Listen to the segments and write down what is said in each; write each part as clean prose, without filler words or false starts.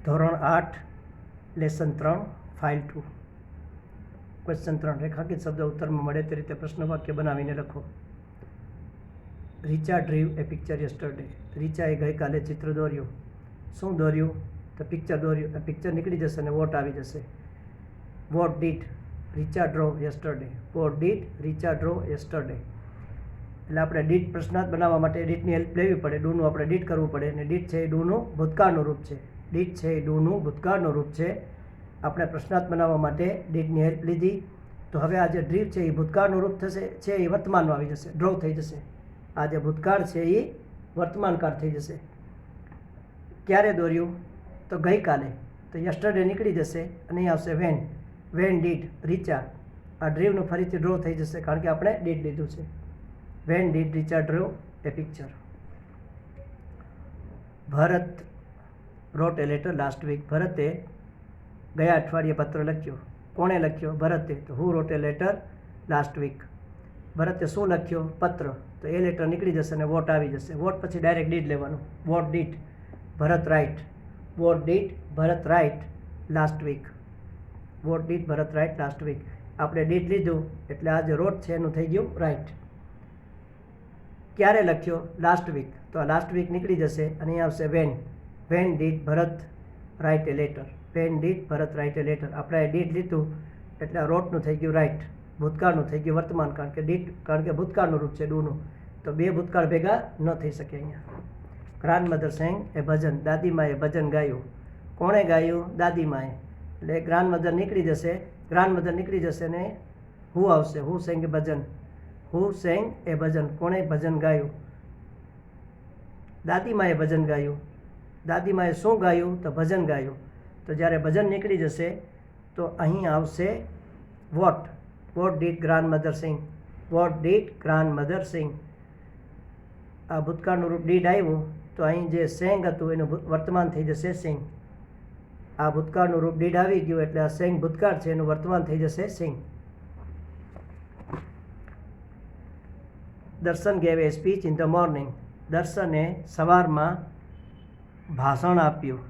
ધોરણ 8 lesson 3 file 2 question 3 રેખાંકિત શબ્દ ઉત્તરમાં મળે તે રીતે પ્રશ્ન વાક્ય બનાવીને લખો. રીચા ડ્રીવ એ પિક્ચર યસ્ટરડે. રીચાએ ગઈકાલે ચિત્ર દોર્યું. શું દોર્યું? તો પિક્ચર દોર્યું. આ પિક્ચર નીકળી જશે અને વોટ આવી જશે. What did Richa draw yesterday. What did Richa draw yesterday. એટલે આપણે ડીડ પ્રશ્નાર્થ બનાવવા માટે ડીડની હેલ્પ લેવી પડે. ડુનું આપણે ડીડ કરવું પડે અને ડીડ છે એ ડુનું ભૂતકાળનું રૂપ છે. ડીડ છે એ ડુનું ભૂતકાળનું રૂપ છે. આપણે પ્રશ્નાર્થ બનાવવા માટે ડીડની હેલ્પ લીધી. તો હવે આ જે ડ્રીવ છે એ ભૂતકાળનું રૂપ થશે છે એ વર્તમાનમાં આવી જશે, ડ્રો થઈ જશે. આ જે ભૂતકાળ છે એ વર્તમાનકાળ થઈ જશે. ક્યારે દોર્યું? તો ગઈકાલે. તો યસ્ટરડે નીકળી જશે અને અહીં આવશે વેન. When did Richa. આ ડ્રીવનું ફરીથી ડ્રો થઈ જશે કારણ કે આપણે ડીડ લીધું છે. When did Richa draw a picture. Bharat wrote a letter last week. ભરતે ગયા અઠવાડિયે પત્ર લખ્યો. કોણે લખ્યો? ભરતે. તો who wrote a letter last week. ભરતે શું લખ્યો? પત્ર. તો એ લેટર નીકળી જશે અને વોટ આવી જશે. વોટ પછી ડાયરેક્ટ ડીડ લેવાનું. What did Bharat write. What did Bharat write last week. What did Bharat write last week. આપણે ડીડ લીધું એટલે આ જે રોટ છે એનું થઈ ગયું રાઇટ. ક્યારે લખ્યો? Last week. તો આ લાસ્ટ વીક નીકળી જશે અને અહીં આવશે when. When did Bharat write a letter. When did Bharat write a letter. આપણે ડીડ લીધું એટલે રોટનું થઈ ગયું રાઇટ. ભૂતકાળનું થઈ ગયું વર્તમાન કારણ કે ભૂતકાળનું રૂપ છે ડુનું. તો બે ભૂતકાળ ભેગા ન થઈ શકે અહીંયા. ગ્રાન્ડ મધર સેંગ એ ભજન. દાદીમાએ ભજન ગાયું. કોણે ગાયું? દાદીમાએ. એટલે ગ્રાન્ડ મધર નીકળી જશે. ગ્રાન્ડ મધર નીકળી જશે ને હુ આવશે. હુ સેંગ એ ભજન. હુ સેંગ એ ભજન. કોણે ભજન ગાયું? દાદીમાએ ભજન ગાયું. દાદીમાએ શું ગાયું? તો ભજન ગાયું. તો જ્યારે ભજન નીકળી જશે તો અહીં આવશે what. What did grandmother sing. What did grandmother sing. આ ભૂતકાળનું રૂપ ડીડ આવ્યું તો અહીં જે સેંગ હતું એનું વર્તમાન થઈ જશે સિંગ. આ ભૂતકાળનું રૂપ ડીડ આવી ગયું એટલે આ સેંગ ભૂતકાળ છે એનું વર્તમાન થઈ જશે સિંગ. દર્શન gave a speech in the morning. દર્શને સવારમાં ભાષણ આપ્યું.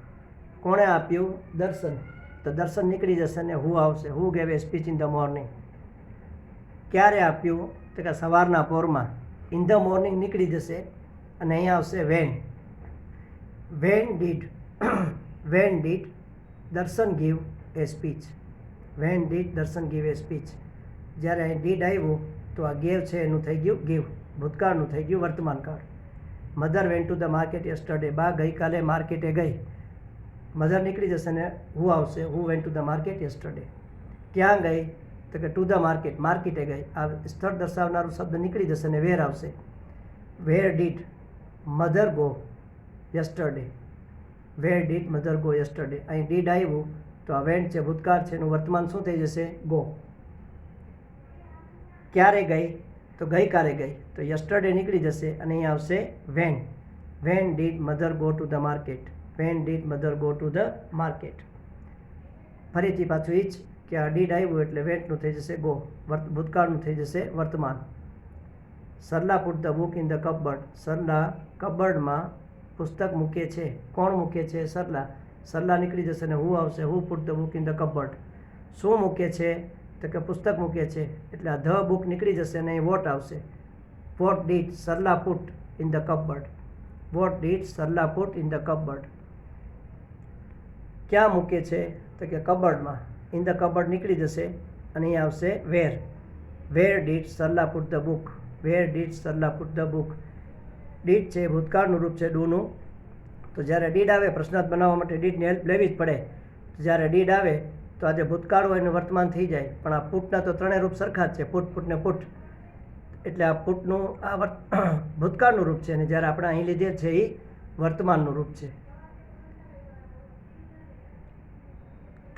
કોણે આપ્યું? દર્શન. તો દર્શન નીકળી જશે ને હુ આવશે. Who gave a speech in the morning. ક્યારે આપ્યું? તો કે સવારના પોરમાં. ઇન ધ મોર્નિંગ નીકળી જશે અને અહીંયા આવશે when. When did when did Darshan give a speech. When did Darshan give a speech. જ્યારે અહીં ડીડ આવ્યું તો આ ગેવ છે એનું થઈ ગયું ગીવ. ભૂતકાળનું થઈ ગયું વર્તમાનકાળ. Mother went to the market yesterday. બા ગઈકાલે માર્કેટે ગઈ. મધર નીકળી જશે ને હુ આવશે. Who went to the market yesterday. ક્યાં ગઈ? તો કે ટુ ધ માર્કેટ. માર્કેટે ગઈ. આ સ્થળ દર્શાવનારું શબ્દ નીકળી જશે ને વેર આવશે. Where did mother go yesterday. Where did mother go yesterday. અહીં ડીડ આવ્યું તો આ વેન છે ભૂતકાળ છે એનું વર્તમાન શું થઈ જશે? ગો. ક્યારે ગઈ? તો ગઈકાલે ગઈ. તો યસ્ટરડે નીકળી જશે અને અહીં આવશે when. When did mother go to the market. When did mother go to the market. ફરીથી પાછું એ જ કે આ ડીડ આવ્યું એટલે વેન્ટનું થઈ જશે ગો. ભૂતકાળનું થઈ જશે વર્તમાન. Sarala put the book in the cupboard. સરલા કપબર્ડમાં પુસ્તક મૂકે છે. કોણ મૂકે છે? સરલા. સરલા નીકળી જશે ને હુ આવશે. Who put the book in the cupboard. શું મૂકે છે? તો કે પુસ્તક મૂકે છે. એટલે આ ધ બુક નીકળી જશે અને અહીં વોટ આવશે. What did Sarala put in the cupboard. What did Sarala put in the cupboard. ક્યાં મૂકે છે? તો કે કબર્ડમાં. ઇન ધ કબર્ડ નીકળી જશે અને અહીં આવશે where. Where did Sarala put the book. Where did Sarala put the book. Did છે ભૂતકાળનું રૂપ છે ડુનું. તો જ્યારે ડીડ આવે પ્રશ્નાર્થ બનાવવા માટે ડીડની હેલ્પ લેવી જ પડે. તો જ્યારે ડીડ આવે તો આજે ભૂતકાળ હોય એનું વર્તમાન થઈ જાય. પણ આ પુટના તો ત્રણેય રૂપ સરખા જ છે. પુટ પુટ ને પુટ. એટલે આ પુટનું આ ભૂતકાળનું રૂપ છે અને જ્યારે આપણે અહીં લીધે છે એ વર્તમાનનું રૂપ છે.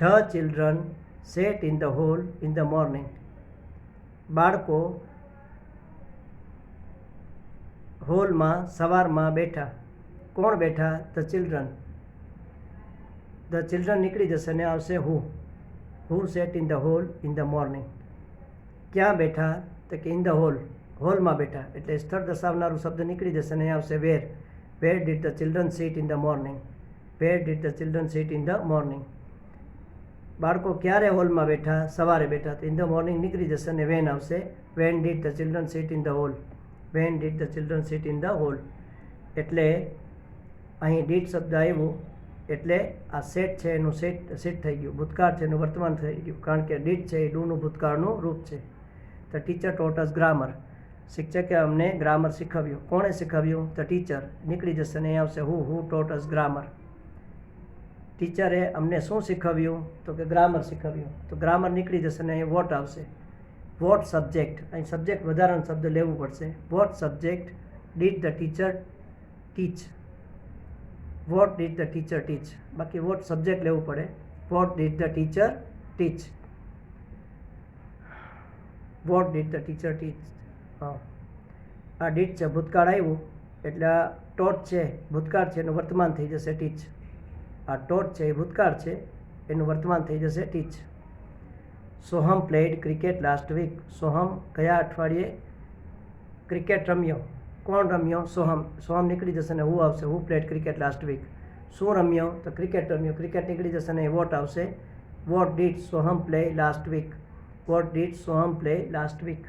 The children sat in the hall in the morning. બાળકો હોલમાં સવારમાં બેઠા. કોણ બેઠા? The children. ધ ચિલ્ડ્રન નીકળી જશે ને આવશે who. Who sat in the hall in the morning. ક્યાં બેઠા? તો કે ઇન ધ હોલ. હોલમાં બેઠા. એટલે સ્થળ દર્શાવનારું શબ્દ નીકળી જશે ને આવશે where. Where did the children sit in the morning. Where did the children sit in the morning. બાળકો ક્યારે હોલમાં બેઠા? સવારે બેઠા. તો ઇન ધ મોર્નિંગ નીકળી જશે અને વેન આવશે. When did the children sit in the hall. When did the children sit in the hall. એટલે અહીં ડીડ શબ્દ આવ્યું એટલે આ સેટ છે એનું સેટ થઈ ગયું. ભૂતકાળ છે એનું વર્તમાન થઈ ગયું, કારણ કે ડીડ છે એ ડુનું ભૂતકાળનું રૂપ છે. The teacher taught us grammar. શિક્ષકે અમને ગ્રામર શીખવ્યું. કોણે શીખવ્યું? The teacher. નીકળી જશે અને અહીં આવશે હુ ટોટ અસ ગ્રામર. ટીચરે અમને શું શીખવ્યું? તો કે ગ્રામર શીખવ્યું. તો ગ્રામર નીકળી જશે અને અહીં વોટ આવશે. Vote subject. અહીં સબ્જેક્ટ વધારાનો શબ્દ લેવું પડશે. What subject did the teacher teach. What did the teacher teach. બાકી વોટ સબ્જેક્ટ લેવું પડે. What did the teacher teach. What did the teacher teach. હા, આ ડીડ છે ભૂતકાળ આવ્યું એટલે આ ટોટ છે ભૂતકાળ છે એનું વર્તમાન થઈ જશે ટીચ. આ ટોટ છે એ ભૂતકાળ છે એનું વર્તમાન થઈ જશે teach. Soham played cricket last week. Soham ગયા અઠવાડિયે ક્રિકેટ રમ્યો. કોણ રમ્યો? સોહમ. સોહમ નીકળી જશે ને હુ આવશે. Who played cricket last week. શું રમ્યો? તો ક્રિકેટ રમ્યો. ક્રિકેટ નીકળી જશે ને વોટ આવશે. What did Soham play last week. What did Soham play last week.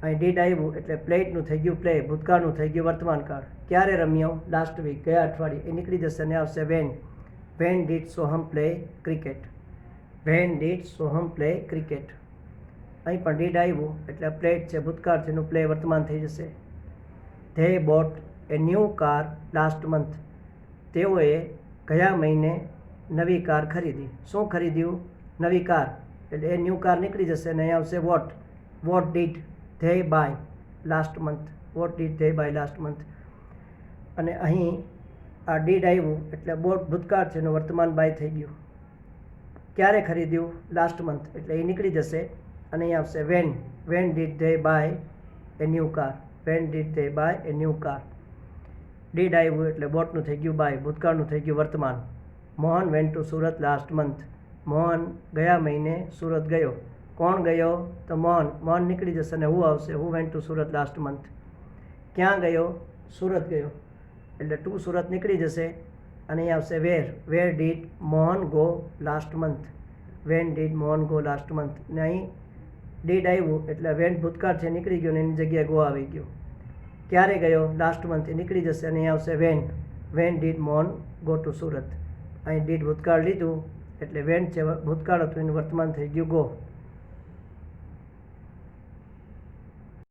અહીં ડીડ આવ્યું એટલે પ્લેડનું થઈ ગયું પ્લે. ભૂતકાળનું થઈ ગયું વર્તમાન કાળ. ક્યારે રમ્યો? લાસ્ટ વીક, ગયા અઠવાડિયે. એ નીકળી જશે અને આવશે when. When did Soham play cricket. When did Soham play cricket. અહીં પણ ડીડ આવ્યું એટલે પ્લેડ છે ભૂતકાળ છે એનું પ્લે વર્તમાન થઈ જશે. They boat A new car last month. તેઓએ ગયા મહિને નવી કાર ખરીદી. શું ખરીદ્યું? નવી કાર. એટલે એ ન્યૂ કાર નીકળી જશે અને અહીં આવશે what. What did they buy last month. What did they buy last month. અને અહીં આ ડીડ આવ્યું એટલે બોટ ભૂતકાળ છે એનું વર્તમાન બાય થઈ ગયું. ક્યારે ખરીદ્યું? Last month. એટલે એ નીકળી જશે અને અહીં આવશે when. When did they buy a new car. When did they buy a new car. Did આવ્યું એટલે બોટનું થઈ ગયું બાય. ભૂતકાળનું થઈ ગયું વર્તમાન. Mohan went to Surat last month. Mohan ગયા મહિને સુરત ગયો. કોણ ગયો? તો મોહન. મોહન નીકળી જશે અને હુ આવશે. Who went to Surat last month. ક્યાં ગયો? સુરત ગયો. એટલે ટુ સુરત નીકળી જશે અને અહીં આવશે where. Where did Mohan go last month. When did Mohan go last month. ને અહીં ડીડ આવ્યું એટલે વેન ભૂતકાળ છે નીકળી ગયો ને એની જગ્યાએ ગો આવી ગયો. ક્યારે ગયો? Last month. એ નીકળી જશે અને અહીં આવશે when. When did Mohan go to Surat. અહીં ડીડ ભૂતકાળ લીધું એટલે વેન છે ભૂતકાળ હતું એનું વર્તમાન થઈ ગયું ગો.